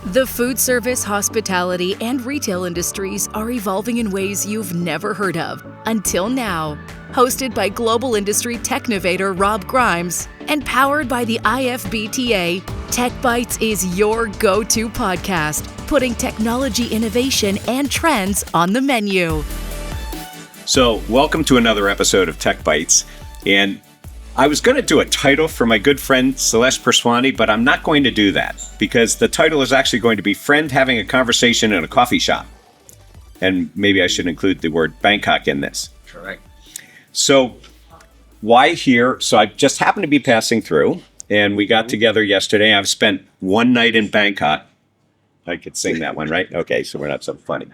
The food service, hospitality, and retail industries are evolving in ways you've never heard of until now. Hosted by global industry technovator Rob Grimes and powered by the IFBTA, TechBytes is your go-to podcast, putting technology innovation and trends on the menu. So, welcome to another episode of TechBytes. And I was going to do a title for my good friend Sailesh Purswani, but I'm not going to do that because the title is actually going to be Friend Having a Conversation in a Coffee Shop. And maybe I should include the word Bangkok in this. Correct. So why here? So I just happened to be passing through and we got together yesterday. I've spent one night in Bangkok. I could sing that one, right? Okay, so we're not so funny.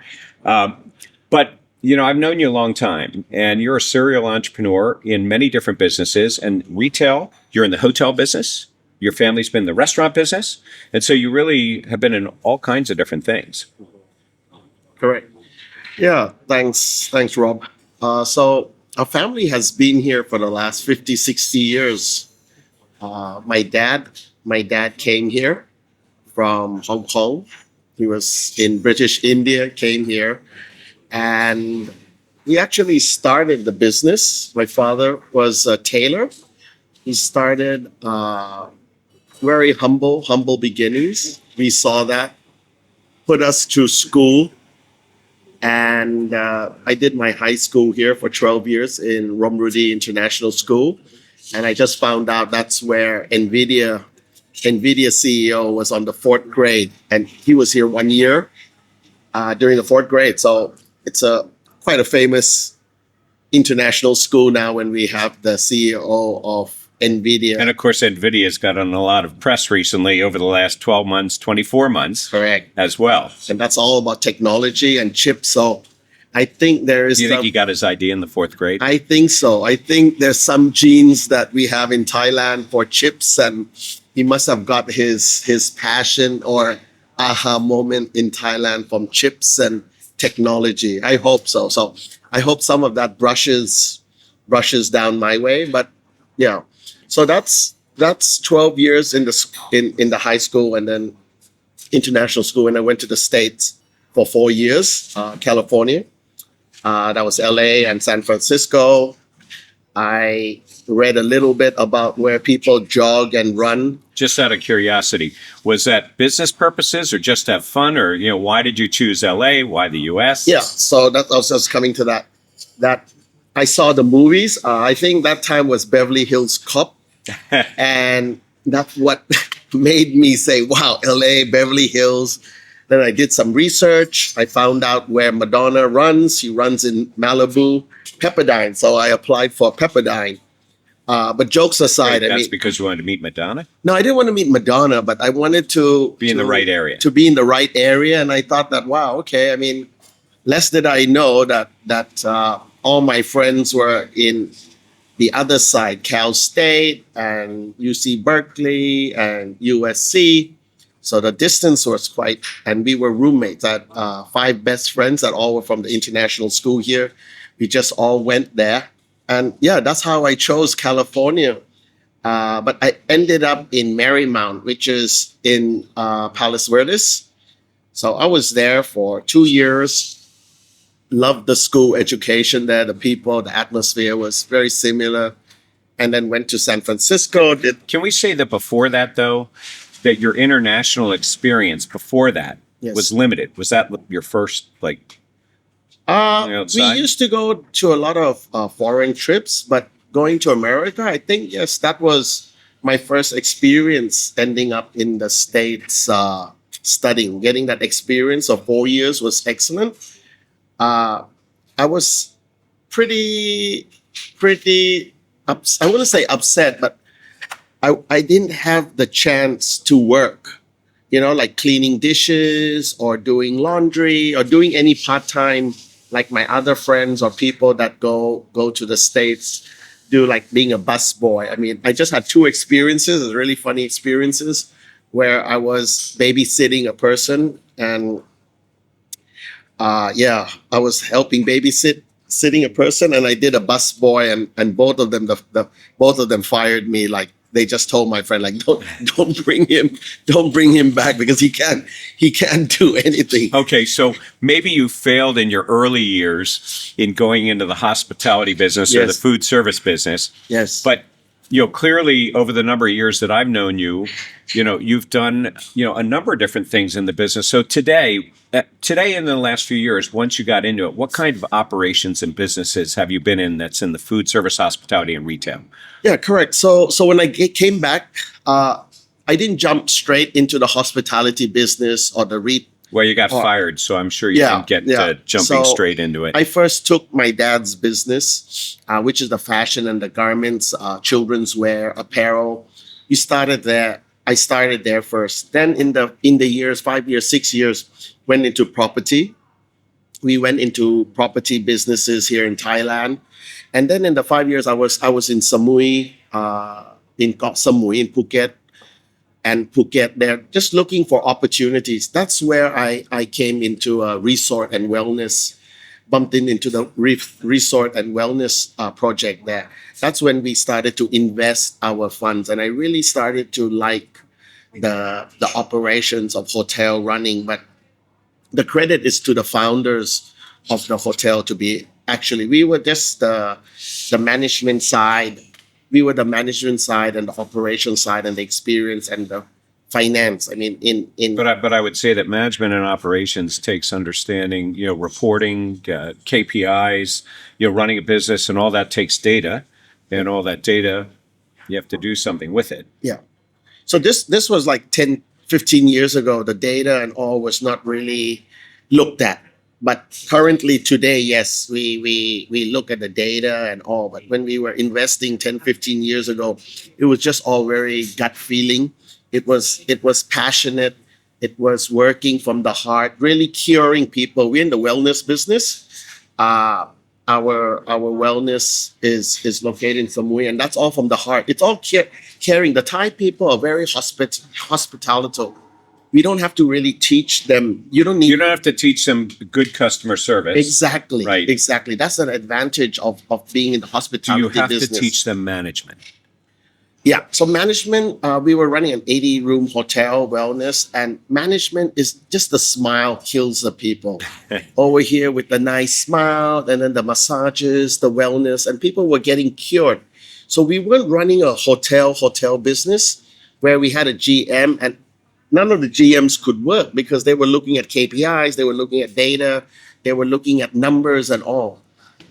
But you know, I've known you a long time, and you're a serial entrepreneur in many different businesses and retail. You're in the hotel business. Your family's been in the restaurant business. And so you really have been in all kinds of different things. Correct. Yeah, thanks, Rob. So our family has been here for the last 50, 60 years. My dad came here from Hong Kong. He was in British India, came here. And we actually started the business. My father was a tailor. He started very humble beginnings. We saw that, put us to school. And I did my high school here for 12 years in Romrudi International School. And I just found out that's where NVIDIA CEO was on the 4th grade. And he was here 1 year during the 4th grade. So it's quite a famous international school now when we have the CEO of NVIDIA. And of course, NVIDIA's gotten a lot of press recently over the last 12 months, 24 months. Correct. As well. And that's all about technology and chips. So I think there is... Do you think he got his idea in the 4th grade? I think so. I think there's some genes that we have in Thailand for chips, and he must have got his passion or aha moment in Thailand from chips and technology. I hope so. So I hope some of that brushes down my way. But yeah, so that's 12 years in the high school and then international school. And I went to the States for 4 years, California. That was LA and San Francisco. I read a little bit about where people jog and run. Just out of curiosity, was that business purposes or just to have fun, or why did you choose LA? Why the US? Yeah, so that I was just coming to that. That I saw the movies. I think that time was Beverly Hills Cop, and that's what made me say, "Wow, LA, Beverly Hills." Then I did some research. I found out where Madonna runs. She runs in Malibu, Pepperdine. So I applied for Pepperdine. But jokes aside, Wait, that's because you wanted to meet Madonna? No, I didn't want to meet Madonna, but I wanted to be in the right area. To be in the right area, and I thought that, wow, okay. I mean, less did I know that all my friends were in the other side, Cal State and UC Berkeley and USC. So the distance was quite, and we were roommates. I had 5 best friends that all were from the international school here. We just all went there. And yeah, that's how I chose California. But I ended up in Marymount, which is in Palos Verdes. So I was there for 2 years. Loved the school education there, the people, the atmosphere was very similar. And then went to San Francisco. Can we say that before that, though, that your international experience before that was limited? Was that your first, we used to go to a lot of foreign trips, but going to America, I think, yes, that was my first experience ending up in the States studying. Getting that experience of 4 years was excellent. I was pretty, I wouldn't say upset, but I didn't have the chance to work, like cleaning dishes or doing laundry or doing any part-time like my other friends or people that go to the States do, like being a busboy. I mean, I just had 2 experiences, really funny experiences, where I was babysitting a person and I was helping sitting a person, and I did a busboy, and both of them both of them fired me like they just told my friend, like, don't bring him back because he can't do anything. Okay, so maybe you failed in your early years in going into the hospitality business or the Yes. food service business. Yes. But clearly over the number of years that I've known you, you've done, a number of different things in the business. So today in the last few years, once you got into it, what kind of operations and businesses have you been in that's in the food service, hospitality, and retail? Yeah, correct. So when I came back, I didn't jump straight into the hospitality business or the Well, you got fired, so I'm sure you didn't get jumping So straight into it. I first took my dad's business, which is the fashion and the garments, children's wear, apparel. We started there. I started there first. Then in the years, 5 years, 6 years, went into property. We went into property businesses here in Thailand. And then in the 5 years, I was in Samui, in Koh Samui, in Phuket. And Phuket, they're just looking for opportunities. That's where I came into a resort and wellness, bumped into the resort and wellness project there. That's when we started to invest our funds. And I really started to like the operations of hotel running. But the credit is to the founders of the hotel to be, actually, we were just the management side. We were the management side and the operation side and the experience and the finance. I mean, But I would say that management and operations takes understanding, reporting, KPIs, running a business, and all that takes data, and all that data, you have to do something with it. yeah. So this was like 10, 15 years ago. The data and all was not really looked at. But currently today, yes, we look at the data and all. But when we were investing 10, 15 years ago, it was just all very gut feeling. It was passionate. It was working from the heart, really curing people. We're in the wellness business. Our wellness is located in Samui, and that's all from the heart. It's all caring. The Thai people are very hospitable. We don't have to really teach them. You don't have to teach them good customer service. Exactly. Right. Exactly. That's an advantage of being in the hospitality business. You have to teach them management. Yeah. So management, we were running an 80-room hotel wellness, and management is just the smile kills the people. Over here with the nice smile, and then the massages, the wellness, and people were getting cured. So we were running a hotel business where we had a GM, and none of the GMs could work because they were looking at KPIs, they were looking at data, they were looking at numbers and all.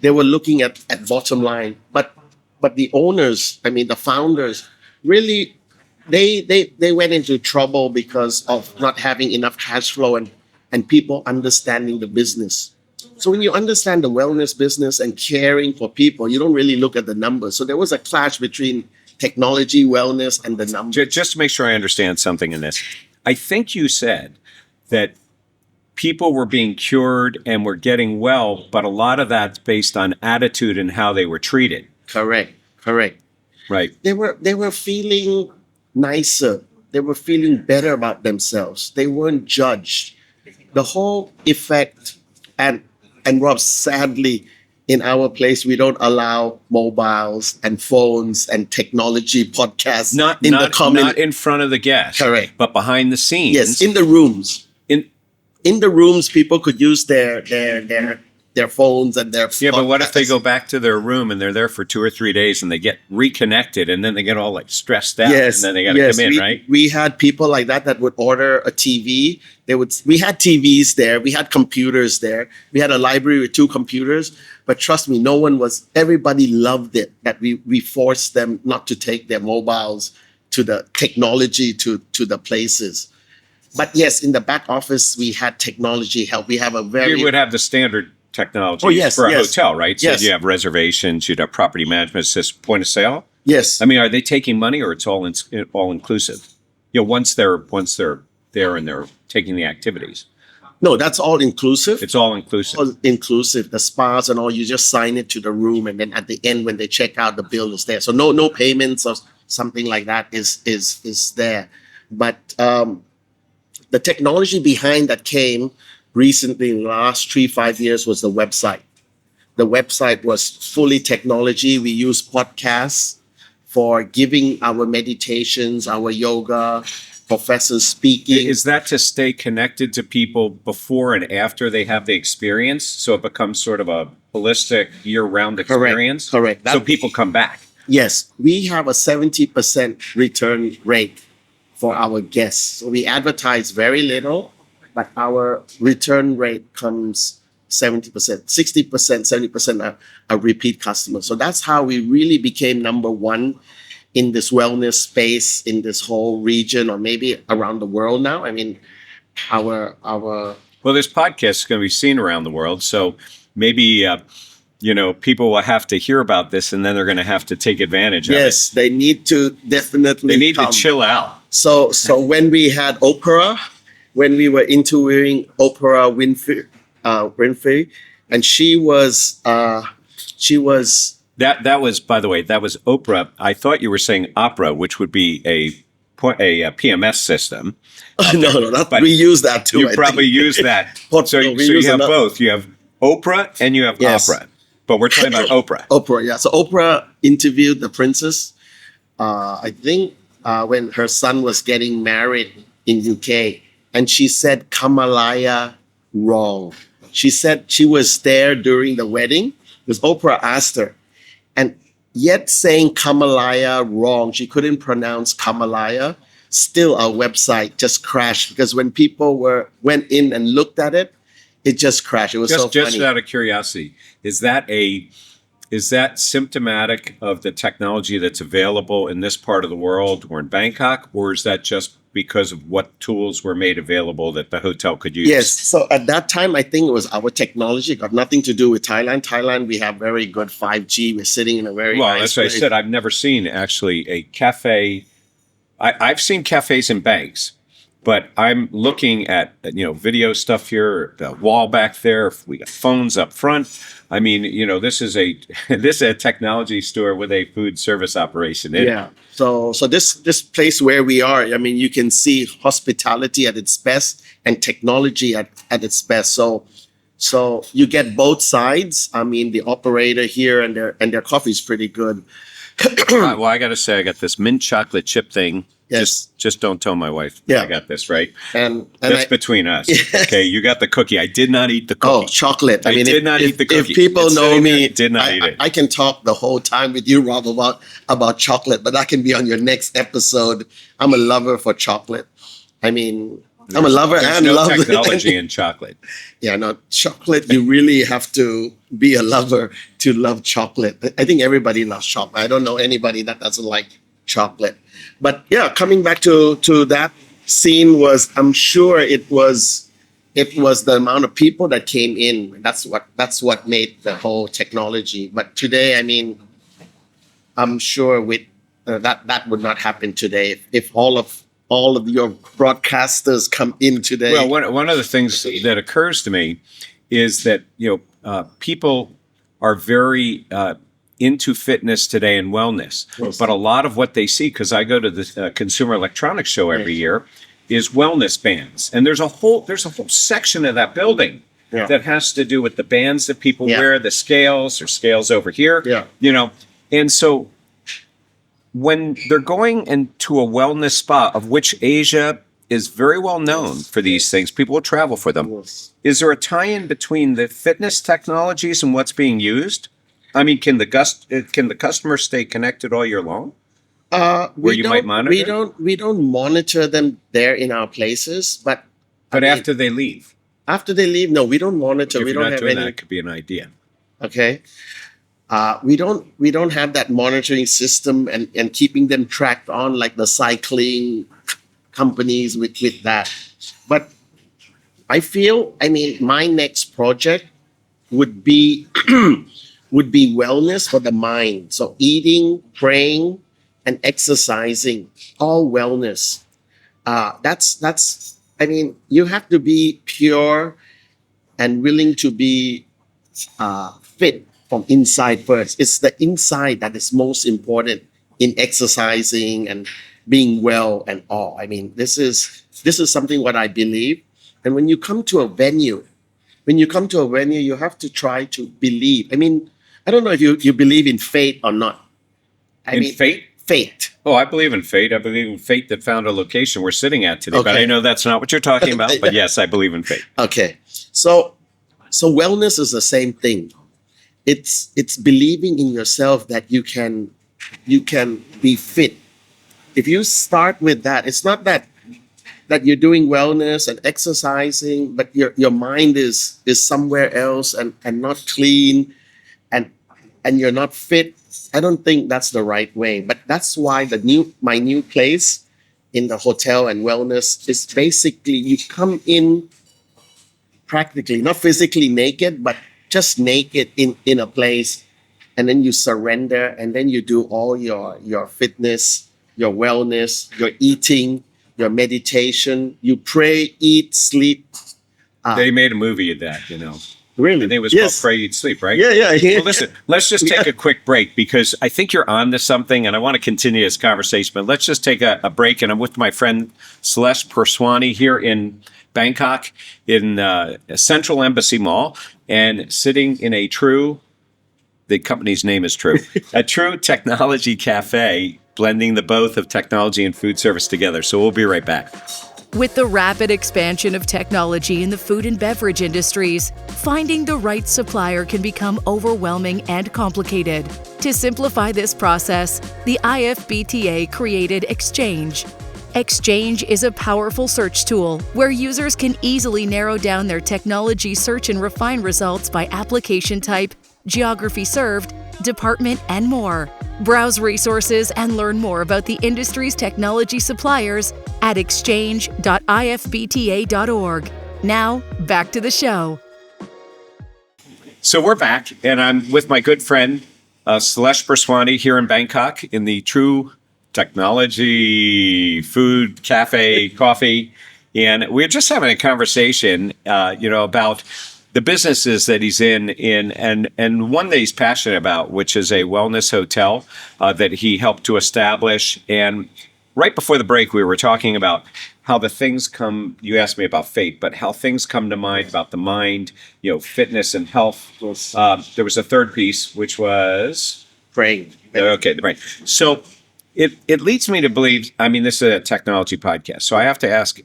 They were looking at bottom line. But the owners, I mean the founders, really they went into trouble because of not having enough cash flow and people understanding the business. So when you understand the wellness business and caring for people, you don't really look at the numbers. So there was a clash between technology, wellness, and the numbers. Just to make sure I understand something in this, I think you said that people were being cured and were getting well, but a lot of that's based on attitude and how they were treated. Correct. Right. They were feeling nicer. They were feeling better about themselves. They weren't judged. The whole effect, and Rob, sadly, in our place, we don't allow mobiles and phones and technology podcasts Not in front of the guest. Correct. But behind the scenes. Yes, in the rooms. In the rooms, people could use their phones and their Yeah, but what if they podcasts. go back to their room and they're there for 2 or 3 days and they get reconnected and then they get all like stressed out Yes, and then they got to come in, right? We had people like that would order a TV. We had TVs there. We had computers there. We had a library with 2 computers. But trust me, everybody loved it that we forced them not to take their mobiles to the technology to the places. But yes, in the back office, we had technology help. We have a very... You would have the standard technology for a hotel, right? So Yes. you have reservations, you'd have property management system, point of sale. Yes. I mean, are they taking money or it's all inclusive? Once they're there and they're taking the activities. No, that's all inclusive. It's all inclusive. All inclusive. The spas and all, you just sign it to the room, and then at the end when they check out, the bill is there. So no payments or something like that is there. But the technology behind that came recently in the last 3-5 years was the website. The website was fully technology. We use podcasts, for giving our meditations, our yoga, professors speaking. Is that to stay connected to people before and after they have the experience? So it becomes sort of a holistic year-round experience? Correct. So people come back. Yes, we have a 70% return rate for our guests. So we advertise very little, but our return rate comes 70%, 60%, 70% are repeat customers. So that's how we really became number one in this wellness space in this whole region, or maybe around the world now. I mean, our Well, this podcast is going to be seen around the world, so maybe people will have to hear about this, and then they're going to have to take advantage of it. yes, they need to definitely They need come. to chill out. So when we had Oprah, when we were interviewing Oprah Winfrey, and she was That was, by the way, that was Oprah. I thought you were saying opera, which would be a PMS system. we use that too. You I probably think. use that. But So we you use have another- both. You have Oprah and you have Yes. opera. But we're talking about Oprah. Oprah, yeah. So Oprah interviewed the princess. I think when her son was getting married in UK, and she said Kamalaya wrong. She said she was there during the wedding because Oprah asked her, and yet saying Kamalaya wrong, she couldn't pronounce Kamalaya. Still, our website just crashed because when people went in and looked at it, it just crashed. It was so Just funny. out of curiosity, is that symptomatic of the technology that's available in this part of the world or in Bangkok, or is that just because of what tools were made available that the hotel could use? Yes. So at that time, I think it was our technology. It got nothing to do with Thailand. Thailand, we have very good 5G. We're sitting in a very Well, nice that's what I place. said. I've never seen actually a cafe. I've seen cafes in banks, but I'm looking at video stuff here, the wall back there. We got phones up front. I mean, this is a technology store with a food service operation in it. Yeah. So this place where we are, I mean, you can see hospitality at its best and technology at its best. So you get both sides. I mean, the operator here and their coffee is pretty good. Well, I got to say, I got this mint chocolate chip thing. Yes. Just don't tell my wife Yeah. I got this, right? And That's between us. Yes. Okay, you got the cookie. I did not eat the Oh, cookie. chocolate. I did not eat the cookie. If people It's know sitting me, there, did not eat it. I can talk the whole time with you, Rob, about chocolate, but that can be on your next episode. I'm a lover for chocolate. I mean, I'm a lover There's and no love technology in chocolate. Yeah, no, chocolate, you really have to be a lover to love chocolate. I think everybody loves chocolate. I don't know anybody that doesn't like chocolate. But yeah, coming back to that scene was, I'm sure it was the amount of people that came in. That's what made the whole technology. But today, I mean, I'm sure with that would not happen today if all of your broadcasters come in today. Well, one of the things that occurs to me is that people are very into fitness today and wellness, but a lot of what they see, because I go to the Consumer Electronics Show every year, is wellness bands, and there's a whole section of that building that has to do with the bands that people wear, the scales or scales over here, and so when they're going into a wellness spa, of which Asia is very well known for these things, people will travel for them. Yes. Is there a tie-in between the fitness technologies and what's being used? I mean, can the customer stay connected all year long? We you might monitor? We don't monitor them there in our places, but After they leave, after they leave, no, we don't monitor. if We you're don't not have doing any. that, it could be an idea. Okay. We don't have that monitoring system and keeping them tracked on like the cycling companies with that. But I mean, my next project would be wellness for the mind. So eating, praying, and exercising, all wellness. I mean, you have to be pure and willing to be fit from inside first. It's the inside that is most important in exercising and being well and all. I mean, this is something what I believe. And when you come to a venue, you have to try to believe. I mean, I don't know if you believe in fate or not. I mean, Fate? fate. Oh, I believe in fate. I believe in fate that found a location we're sitting at today. But Okay. I know that's not what you're talking about. But yes, I believe in fate. Okay. So wellness is the same thing. It's believing in yourself that you can be fit. If you start with that, it's not that you're doing wellness and exercising, but your mind is somewhere else and not clean and you're not fit. I don't think that's the right way. But that's why my new place in the hotel and wellness is basically you come in practically, not physically naked, but just naked in a place, and then you surrender, and then you do all your fitness, your wellness, your eating, your meditation. You pray, eat, sleep. They made a movie of that, Really? I think it was Yes. called Pray, Eat, Sleep, right? Yeah. Well, listen, let's just take a quick break because I think you're on to something and I want to continue this conversation, but let's just take a break. And I'm with my friend Sailesh Purswani here in Bangkok in Central Embassy Mall and sitting in the company's name is True, a true technology cafe, blending the both of technology and food service together. So we'll be right back. With the rapid expansion of technology in the food and beverage industries, finding the right supplier can become overwhelming and complicated. To simplify this process, the IFBTA created Exchange. Exchange is a powerful search tool where users can easily narrow down their technology search and refine results by application type, geography served, department, and more. Browse resources and learn more about the industry's technology suppliers at exchange.ifbta.org. Now, back to the show. So we're back, and I'm with my good friend, Sailesh Purswani, here in Bangkok in the True Technology Food Cafe Coffee. And we're just having a conversation, about the businesses that he's in and one that he's passionate about, which is a wellness hotel that he helped to establish. And right before the break, we were talking about how the things come, you asked me about fate, but how things come to mind about the mind, fitness and health. Yes. There was a third piece, which was Praying. okay, the brain. So it leads me to believe, this is a technology podcast, so I have to ask,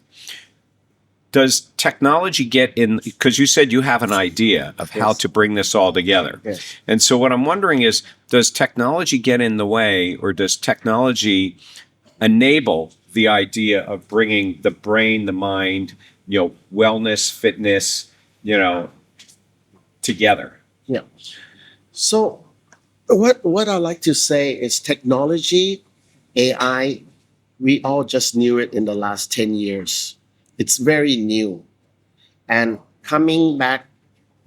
does technology get in, because you said you have an idea of how Yes. to bring this all together. Yes. And so what I'm wondering is, does technology get in the way, or does technology enable the idea of bringing the brain, the mind, wellness, fitness, together? Yeah. So what I like to say is technology, AI, we all just knew it in the last 10 years. It's very new. And coming back,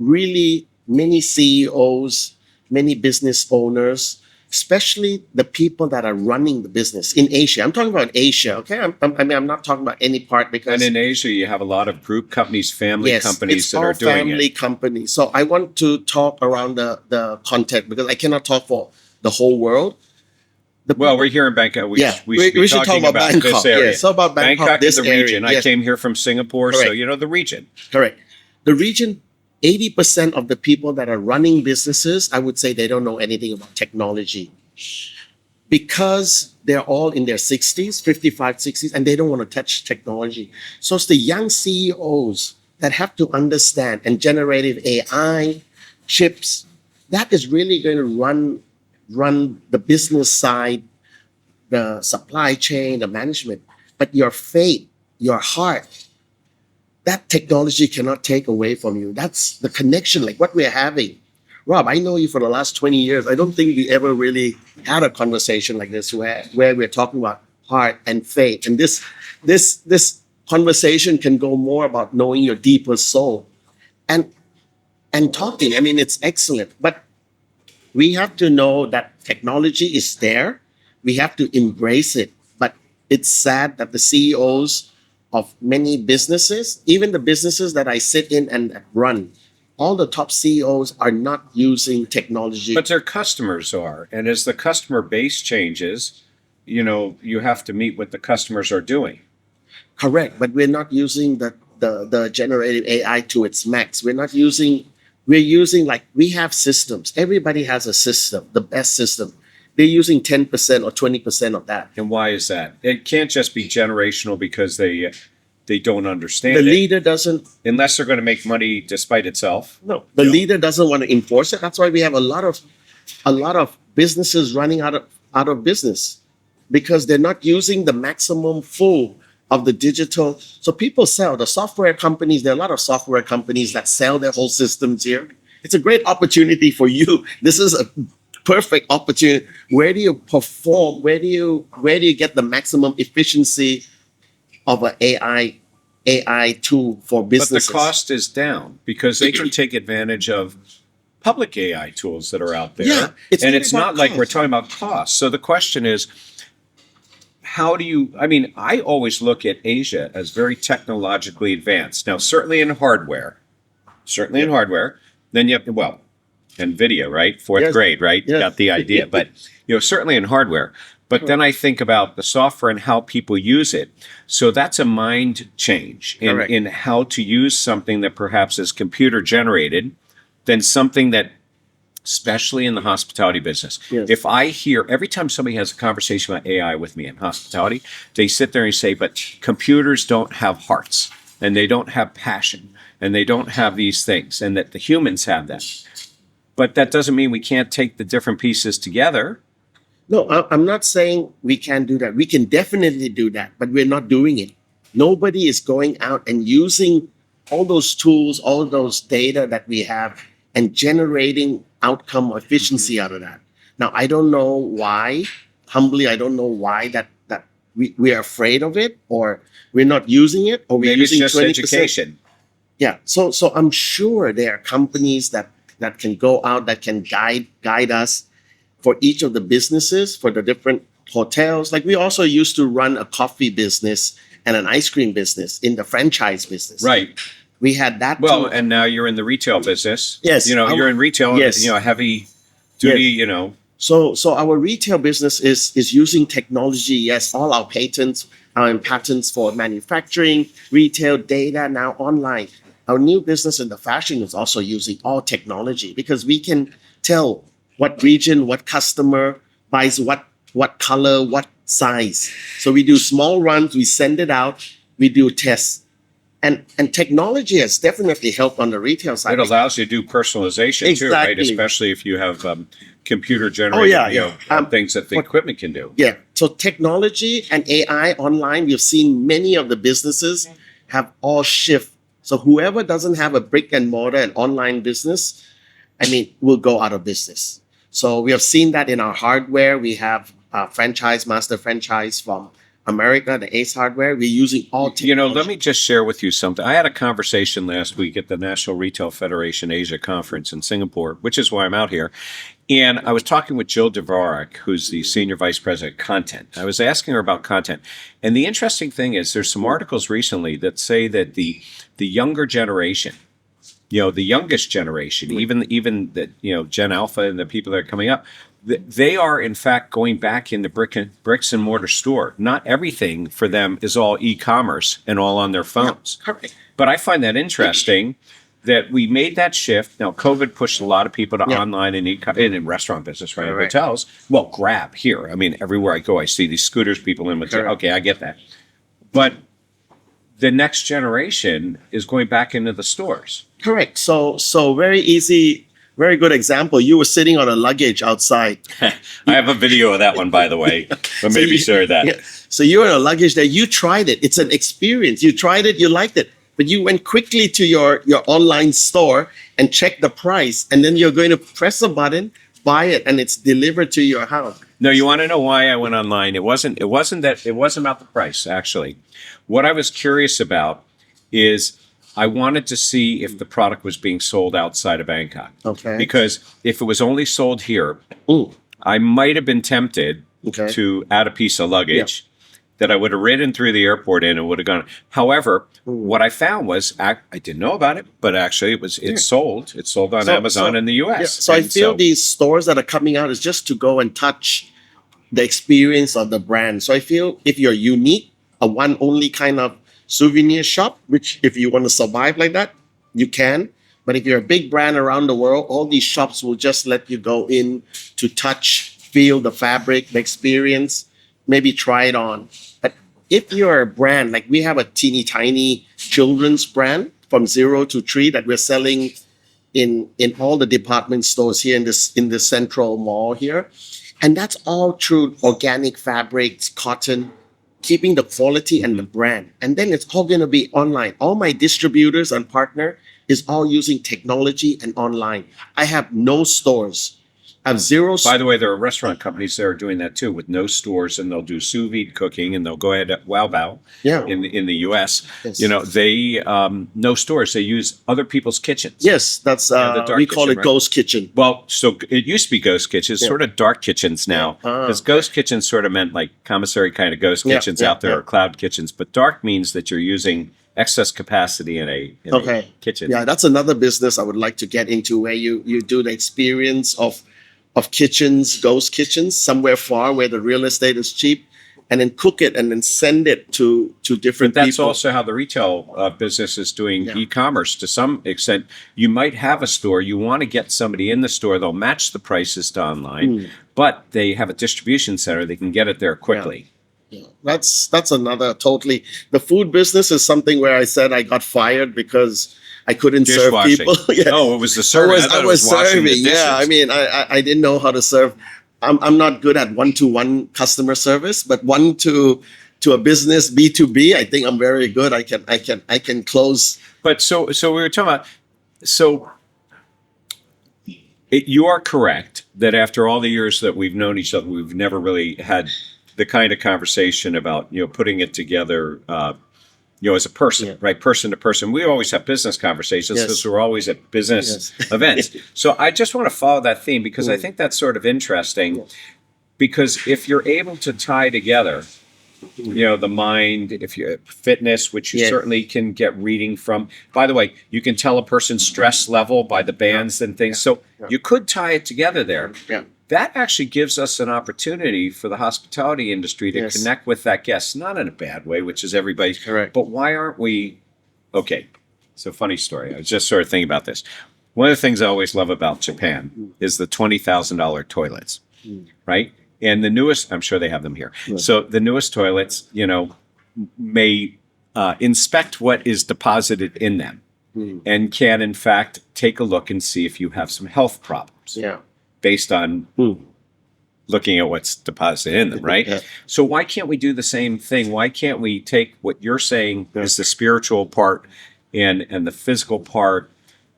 really many CEOs, many business owners, especially the people that are running the business in Asia. I'm talking about Asia, okay? I'm not talking about any part because... And in Asia, you have a lot of group companies, family companies it's that all are doing family it. companies. So I want to talk around the context because I cannot talk for the whole world. Well, we're here in Bangkok. We should talk talking about Bangkok. this area. Yeah, so about Bangkok, is this the region. area. I came here from Singapore, Correct. so the region. Correct. The region, 80% of the people that are running businesses, I would say they don't know anything about technology because they're all in their 60s, 55, 60s, and they don't want to touch technology. So it's the young CEOs that have to understand, and generative AI, chips, that is really going to run the business side, the supply chain, the management. But your faith, your heart, that technology cannot take away from you. That's the connection, like what we're having. Rob, I know you for the last 20 years. I don't think we ever really had a conversation like this where we're talking about heart and faith. And this conversation can go more about knowing your deeper soul and talking. It's excellent. But we have to know that technology is there. We have to embrace it. But it's sad that the CEOs of many businesses, even the businesses that I sit in and run, all the top CEOs are not using technology. But their customers are. And as the customer base changes, you have to meet what the customers are doing. Correct. But we're not using the generative AI to its max. We're using we have systems. Everybody has a system, the best system. they're using 10% or 20% of that. And why is that? It can't just be generational because they don't understand The it. leader doesn't. Unless they're going to make money despite itself. No, the leader doesn't want to enforce it. That's why we have a lot of businesses running out of business because they're not using the maximum full of the digital. So people sell the software companies. There are a lot of software companies that sell their whole systems here. It's a great opportunity for you. This is a perfect opportunity. Where do you perform? Where do you get the maximum efficiency of an AI tool for businesses? But the cost is down because they can take advantage of public AI tools that are out there. Yeah, and it's not like we're talking about cost. So the question is, I always look at Asia as very technologically advanced. Now, certainly in hardware. Then you have, NVIDIA, right? Fourth grade, right? Yes. Got the idea. But, certainly in hardware. But then I think about the software and how people use it. So that's a mind change in how to use something that perhaps is computer generated than something that, especially in the hospitality business. Yes. If I hear, every time somebody has a conversation about AI with me in hospitality, they sit there and say, but computers don't have hearts and they don't have passion and they don't have these things and that the humans have that. But that doesn't mean we can't take the different pieces together. No, I'm not saying we can't do that. We can definitely do that, but we're not doing it. Nobody is going out and using all those tools, all those data that we have and generating outcome or efficiency out of that. Now, I don't know why, humbly, I don't know why that we are afraid of it or we're not using it or we're Maybe using it's just 20%. education. Yeah, so I'm sure there are companies that can go out, that can guide us for each of the businesses, for the different hotels. Like we also used to run a coffee business and an ice cream business in the franchise business. Right. We had that. Well, too. and now you're in the retail business. Yes. You're in retail, Yes. heavy duty, So our retail business is using technology. Yes, all our patents for manufacturing, retail data now online. Our new business in the fashion is also using all technology because we can tell what region, what customer buys what color, what size. So we do small runs, we send it out, we do tests. And technology has definitely helped on the retail side. It allows you to do personalization too, right? Exactly. Especially if you have computer generated things that the equipment can do. Yeah. So technology and AI online, we've seen many of the businesses have all shift. So whoever doesn't have a brick and mortar and online business, will go out of business. So we have seen that in our hardware. We have master franchise from America, the Ace Hardware. We're using all technology. Let me just share with you something. I had a conversation last week at the National Retail Federation Asia Conference in Singapore, which is why I'm out here. And I was talking with Jill Dvorak, who's the Senior Vice President of Content. I was asking her about content. And the interesting thing is there's some articles recently that say that the younger generation, the youngest generation, even the, Gen Alpha and the people that are coming up, they are in fact going back into bricks and mortar store. Not everything for them is all e-commerce and all on their phones. Yeah, correct. But I find that interesting that we made that shift. Now, COVID pushed a lot of people to online and in restaurant business, right? Correct. Hotels. Well, Grab here. Everywhere I go, I see these scooters, people in with. Correct. Okay, I get that. But the next generation is going back into the stores. Correct. So very easy, very good example. You were sitting on a luggage outside. I have a video of that one, by the way. But maybe share that. Yeah. So you're in a luggage there. You tried it. It's an experience. You tried it. You liked it. But you went quickly to your online store and checked the price. And then you're going to press a button, buy it, and it's delivered to your house. No, you want to know why I went online? It wasn't about the price, actually. What I was curious about is I wanted to see if the product was being sold outside of Bangkok. Okay. Because if it was only sold here, Ooh. I might have been tempted Okay. to add a piece of luggage that I would have ridden through the airport in and would have gone. However, what I found was I didn't know about it, but actually it's sold. It's sold on Amazon in the US. Yeah. So I feel these stores that are coming out is just to go and touch the experience of the brand. So I feel if you're unique, a one only kind of souvenir shop, which if you want to survive like that, you can. But if you're a big brand around the world, all these shops will just let you go in to touch feel the fabric, the experience, maybe try it on. But if you're a brand, like we have a teeny tiny children's brand from 0 to 3 that we're selling in all the department stores here in the central mall here. And that's all through organic fabrics, cotton, keeping the quality and the brand. And then it's all going to be online. All my distributors and partner is all using technology and online. I have no stores. I have zero. By the way, there are restaurant companies that are doing that too, with no stores, and they'll do sous vide cooking, and they'll go ahead at Wow Bao Yeah. in the U.S. Yes. You know, they no stores. They use other people's kitchens. Yes, that's the dark we call kitchen, it right? ghost kitchen. Well, so it used to be ghost kitchens, sort of dark kitchens now. Because ghost kitchens sort of meant like commissary kind of ghost kitchens out there, or cloud kitchens. But dark means that you're using excess capacity in a kitchen. Yeah, that's another business I would like to get into, where you do the experience of kitchens, ghost kitchens, somewhere far where the real estate is cheap, and then cook it and then send it to different But that's people. also how the retail business is doing e-commerce to some extent. You might have a store, you want to get somebody in the store, they'll match the prices to online, but they have a distribution center, they can get it there quickly. Yeah, that's another totally. The food business is something where I said I got fired because I couldn't serve Dishwashing. people. Yeah. Oh, it was the service. I was washing the serving. Yeah, I dishes. mean, I didn't know how to serve. I'm not good at one-to-one customer service, but one to a business B2B, I think I'm very good. I can close. But so we were talking about, you are correct that after all the years that we've known each other, we've never really had the kind of conversation about, you know, putting it together, you know, as a person, right? Person to person. We always have business conversations because we're always at business events. So I just want to follow that theme because I think that's sort of interesting because if you're able to tie together, you know, the mind, if you fitness, which you certainly can get reading from. By the way, you can tell a person's stress level by the bands and things. So you could tie it together there. Yeah. That actually gives us an opportunity for the hospitality industry to connect with that guest, not in a bad way, which is everybody's. Correct. But why aren't we? Okay, so funny story. I was just sort of thinking about this. One of the things I always love about Japan is the $20,000 toilets, right? And the newest, I'm sure they have them here. Right. So the newest toilets, you know, may inspect what is deposited in them and can, in fact, take a look and see if you have some health problems. Yeah. Based on looking at what's deposited in them, right? Yeah. So why can't we do the same thing? Why can't we take what you're saying is the spiritual part and the physical part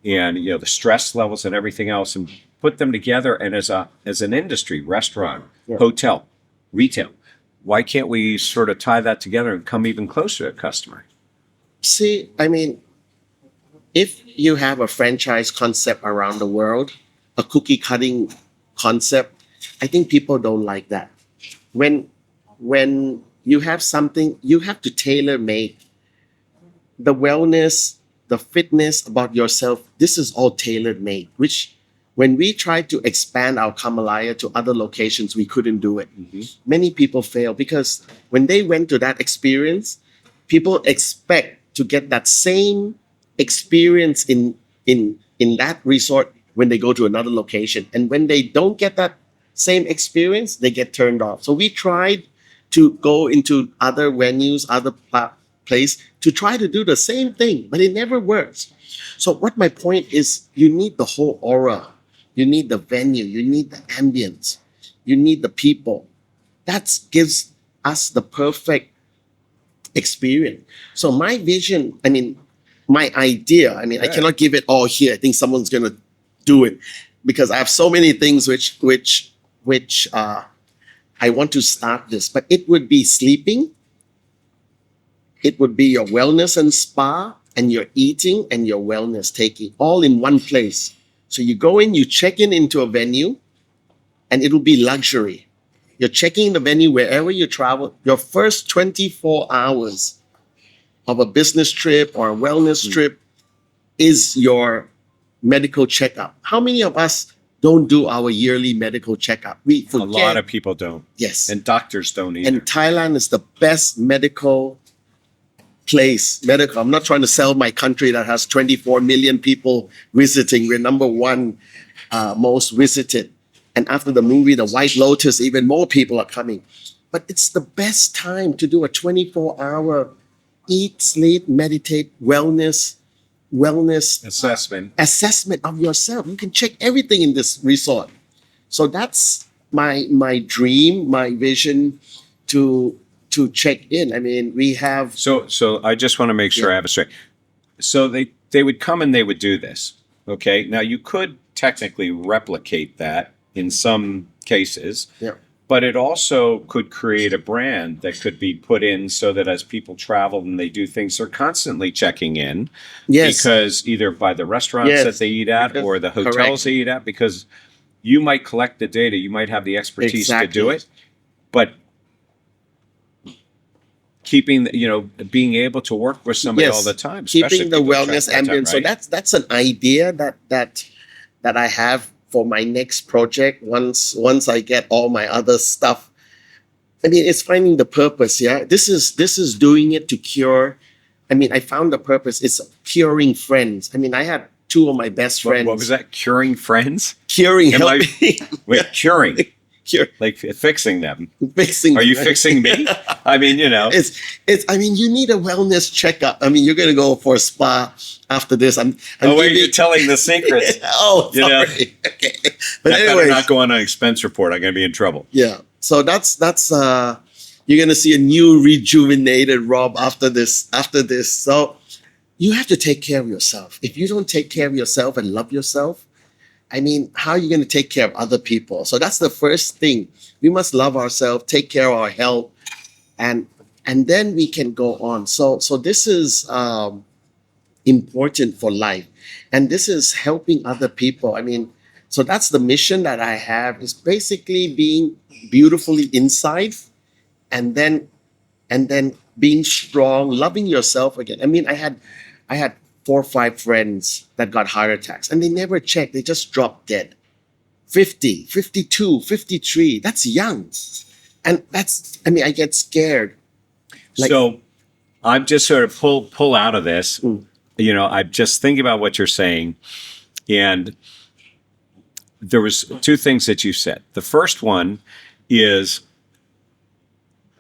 and, you know, the stress levels and everything else and put them together and as an industry, restaurant, hotel, retail, why can't we sort of tie that together and come even closer to a customer? See, I mean, if you have a franchise concept around the world, a cookie cutting concept, I think people don't like that. When you have something, you have to tailor make the wellness, the fitness about yourself. This is all tailor made, which when we tried to expand our Kamalaya to other locations, we couldn't do it. Many people fail because when they went to that experience, people expect to get that same experience in that resort when they go to another location. And when they don't get that same experience, they get turned off. So we tried to go into other venues, other places to try to do the same thing, but it never works. So what my point is, you need the whole aura. You need the venue. You need the ambience. You need the people. That gives us the perfect experience. So my vision, I mean, my idea, I mean, I cannot give it all here. I think someone's going to do it because I have so many things which I want to start this, but it would be sleeping. It would be your wellness and spa and your eating and your wellness taking all in one place. So you go in, you check in into a venue and it'll be luxury. You're checking the venue wherever you travel. Your first 24 hours of a business trip or a wellness trip is your medical checkup. How many of us don't do our yearly medical checkup? We forget. A lot of people don't. Yes. And doctors don't either. And Thailand is the best medical place. I'm not trying to sell my country that has 24 million people visiting. We're number one most visited. And after the movie, The White Lotus, even more people are coming. But it's the best time to do a 24-hour eat, sleep, meditate, wellness assessment of yourself. You can check everything in this resort. So that's my dream, my vision to check in. I mean, we have. So I just want to make sure I have it straight. So they would come and they would do this. Okay. Now you could technically replicate that in some cases. Yeah. But it also could create a brand that could be put in so that as people travel and they do things, they're constantly checking in. Yes. Because either by the restaurants that they eat at or the hotels they eat at, because you might collect the data, you might have the expertise to do it, but keeping, being able to work with somebody all the time. Keeping the wellness ambience. Right? So that's an idea that I have for my next project once I get all my other stuff. I mean, it's finding the purpose. Yeah, this is doing it to cure. I mean, I found the purpose. It's curing friends. I mean, I had two of my best friends. What was that? Curing friends? Curing. Wait, curing. Cure. Like fixing them. Fixing. Are you fixing me? I mean, It's. I mean, you need a wellness checkup. I mean, you're gonna go for a spa after this. You're telling the secrets. Sorry. Okay. But anyway, not go on an expense report. I'm gonna be in trouble. Yeah. So that's you're gonna see a new rejuvenated Rob after this. So you have to take care of yourself. If you don't take care of yourself and love yourself, I mean, how are you going to take care of other people? So that's the first thing. We must love ourselves, take care of our health, and then we can go on. So this is important for life, and this is helping other people. I mean, so that's the mission that I have, is basically being beautifully inside, and then being strong, loving yourself again. I mean, I had 4 or 5 friends that got heart attacks and they never checked. They just dropped dead. 50, 52, 53. That's young. And I get scared. So I'm just sort of pull out of this. I'm just thinking about what you're saying. And there was 2 things that you said. The first one is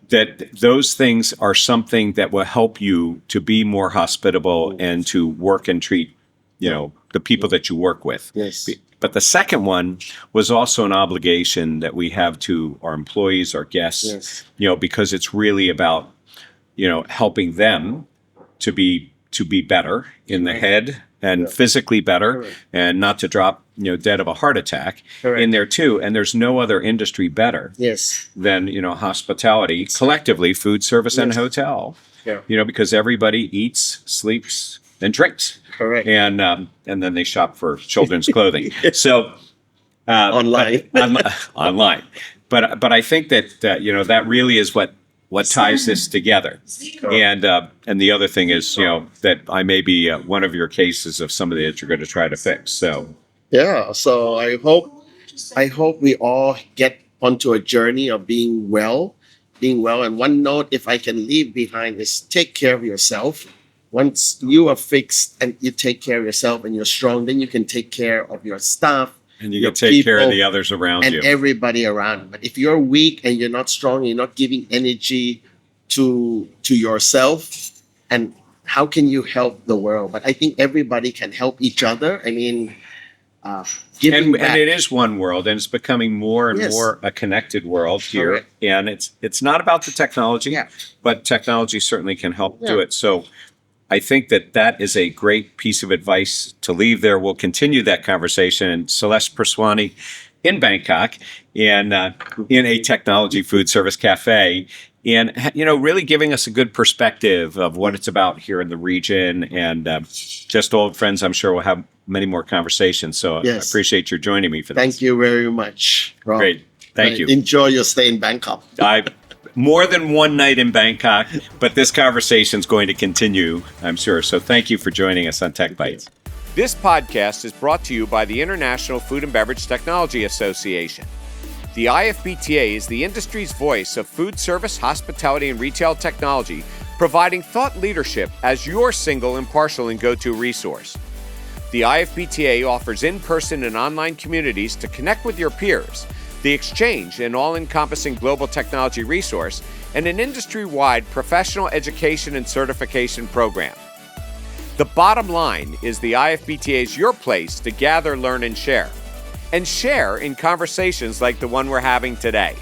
that those things are something that will help you to be more hospitable and to work and treat, the people that you work with. Yes. But the second one was also an obligation that we have to our employees, our guests, because it's really about, helping them to be better in the head and physically better and not to drop, dead of a heart attack in there too. And there's no other industry better than, hospitality, collectively, food service and hotel, because everybody eats, sleeps, and drinks. Correct. And then they shop for children's clothing. So online. Online. But I think that, that really is what ties this together. And the other thing is, that I may be one of your cases of somebody that you're going to try to fix. So so I hope we all get onto a journey of being well. And one note, if I can leave behind, is take care of yourself. Once you are fixed and you take care of yourself and you're strong, then you can take care of your staff. And you can take care of the others around you. And everybody around. But if you're weak and you're not strong, you're not giving energy to yourself, and how can you help the world? But I think everybody can help each other. I mean, giving back. And it is one world, and it's becoming more and more a connected world here. Correct. And it's not about the technology, but technology certainly can help do it. So I think that is a great piece of advice to leave there. We'll continue that conversation. And Sailesh Purswani in Bangkok in a technology food service cafe, and really giving us a good perspective of what it's about here in the region. And just old friends, I'm sure we'll have many more conversations. So I appreciate your joining me for this. Thank you very much, Rob. Great. Thank you. Enjoy your stay in Bangkok. More than one night in Bangkok, but this conversation is going to continue, I'm sure. So thank you for joining us on TechBytes. This podcast is brought to you by the International Food and Beverage Technology Association. The IFBTA is the industry's voice of food service, hospitality, and retail technology, providing thought leadership as your single, impartial, and go-to resource. The IFBTA offers in-person and online communities to connect with your peers, the exchange, an all-encompassing global technology resource, and an industry-wide professional education and certification program. The bottom line is the IFBTA is your place to gather, learn, and share in conversations like the one we're having today.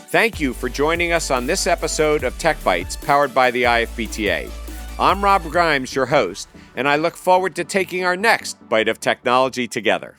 Thank you for joining us on this episode of TechBytes, powered by the IFBTA. I'm Rob Grimes, your host, and I look forward to taking our next bite of technology together.